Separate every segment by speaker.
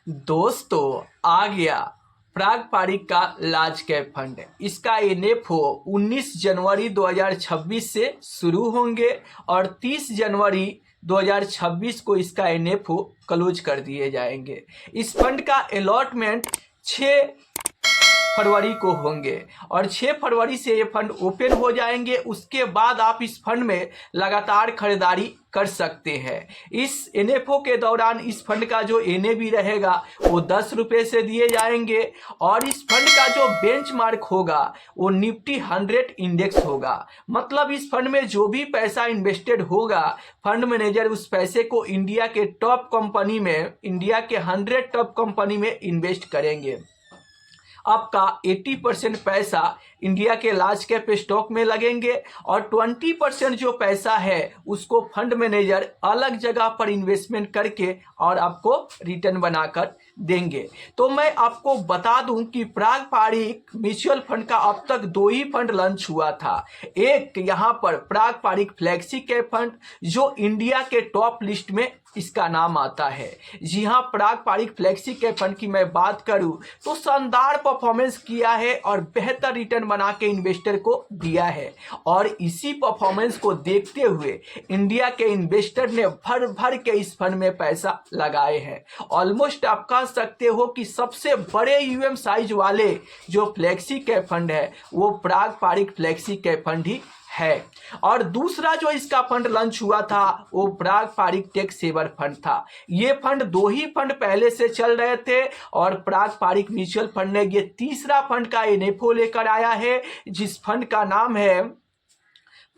Speaker 1: दोस्तों आ गया पारंपरिक का लार्ज कैप फंड। इसका एनएफओ 19 जनवरी 2026 से शुरू होंगे और 30 जनवरी 2026 को इसका एनएफओ क्लोज कर दिए जाएंगे। इस फंड का अलॉटमेंट 6 फरवरी को होंगे और 6 फरवरी से ये फंड ओपन हो जाएंगे। उसके बाद आप इस फंड में लगातार खरीदारी कर सकते हैं। इस एनएफओ के दौरान इस फंड का जो एनएवी रहेगा वो 10 रुपये से दिए जाएंगे और इस फंड का जो बेंचमार्क होगा वो निफ्टी 100 इंडेक्स होगा। मतलब इस फंड में जो भी पैसा इन्वेस्टेड होगा, फंड मैनेजर उस पैसे को इंडिया के टॉप कंपनी में, इंडिया के 100 टॉप कंपनी में इन्वेस्ट करेंगे। आपका 80% पैसा इंडिया के लार्ज कैप स्टॉक में लगेंगे और 20% जो पैसा है उसको फंड मैनेजर अलग जगह पर इन्वेस्टमेंट करके और आपको रिटर्न बनाकर देंगे। तो मैं आपको बता दूं कि पारंपरिक म्यूचुअल फंड का अब तक 2 ही फंड लॉन्च हुआ था। एक यहाँ पर पारंपरिक फ्लेक्सी कैप फंड जो इंडिया के टॉप लिस्ट में इसका नाम आता है। जी हाँ, पारंपरिक फ्लेक्सी कैप फंड की मैं बात करूं तो शानदार परफॉर्मेंस किया है और बेहतर रिटर्न बना के इन्वेस्टर को दिया है और इसी परफॉर्मेंस को देखते हुए इंडिया के इन्वेस्टर ने भर भर के इस फंड में पैसा लगाए हैं। ऑलमोस्ट आप कह सकते हो कि सबसे बड़े यूएम साइज वाले जो फ्लेक्सी कैप फंड है वो पारंपरिक फ्लेक्सी कैप फंड ही है। और दूसरा जो इसका फंड लॉन्च हुआ था वो पारंपरिक टेक सेवर फंड था। ये फंड 2 ही फंड पहले से चल रहे थे और पारंपरिक म्यूचुअल फंड ने ये तीसरा फंड का एनएफओ लेकर आया है जिस फंड का नाम है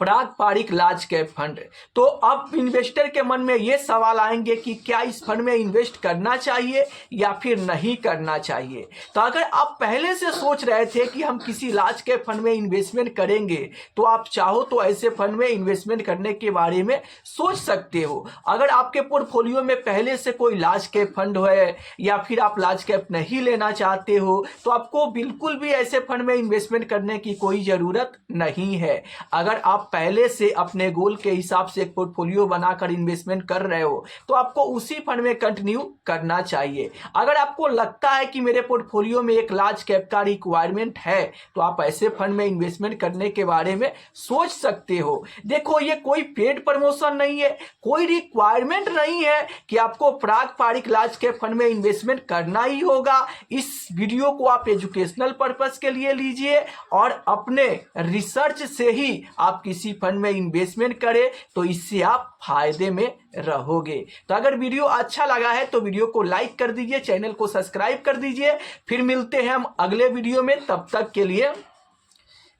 Speaker 1: पारंपरिक लार्ज कैप फंड। तो अब इन्वेस्टर के मन में ये सवाल आएंगे कि क्या इस फंड में इन्वेस्ट करना चाहिए या फिर नहीं करना चाहिए। तो अगर आप पहले से सोच रहे थे कि हम किसी लार्ज कैप फंड में इन्वेस्टमेंट करेंगे तो आप चाहो तो ऐसे फंड में इन्वेस्टमेंट करने के बारे में सोच सकते हो। अगर आपके पोर्टफोलियो में पहले से कोई लार्ज कैप फंड है या फिर आप लार्ज कैप नहीं लेना चाहते हो तो आपको बिल्कुल भी ऐसे फंड में इन्वेस्टमेंट करने की कोई ज़रूरत नहीं है। अगर आप पहले से अपने गोल के हिसाब से एक पोर्टफोलियो बनाकर इन्वेस्टमेंट कर रहे हो तो आपको उसी फंड में कंटिन्यू करना चाहिए। अगर आपको लगता है कि मेरे पोर्टफोलियो में एक लार्ज कैप का रिक्वायरमेंट है तो आप ऐसे फंड में इन्वेस्टमेंट करने के बारे में सोच सकते हो। देखो, ये कोई पेड प्रमोशन नहीं है, कोई रिक्वायरमेंट नहीं है कि आपको पारंपरिक लार्ज कैप फंड में इन्वेस्टमेंट करना ही होगा। इस वीडियो को आप एजुकेशनल पर्पस के लिए लीजिए और अपने रिसर्च से ही आप किसी फंड में इन्वेस्टमेंट करें तो इससे आप फायदे में रहोगे। तो अगर वीडियो अच्छा लगा है तो वीडियो को लाइक कर दीजिए, चैनल को सब्सक्राइब कर दीजिए। फिर मिलते हैं हम अगले वीडियो में, तब तक के लिए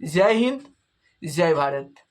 Speaker 1: जय हिंद, जय भारत।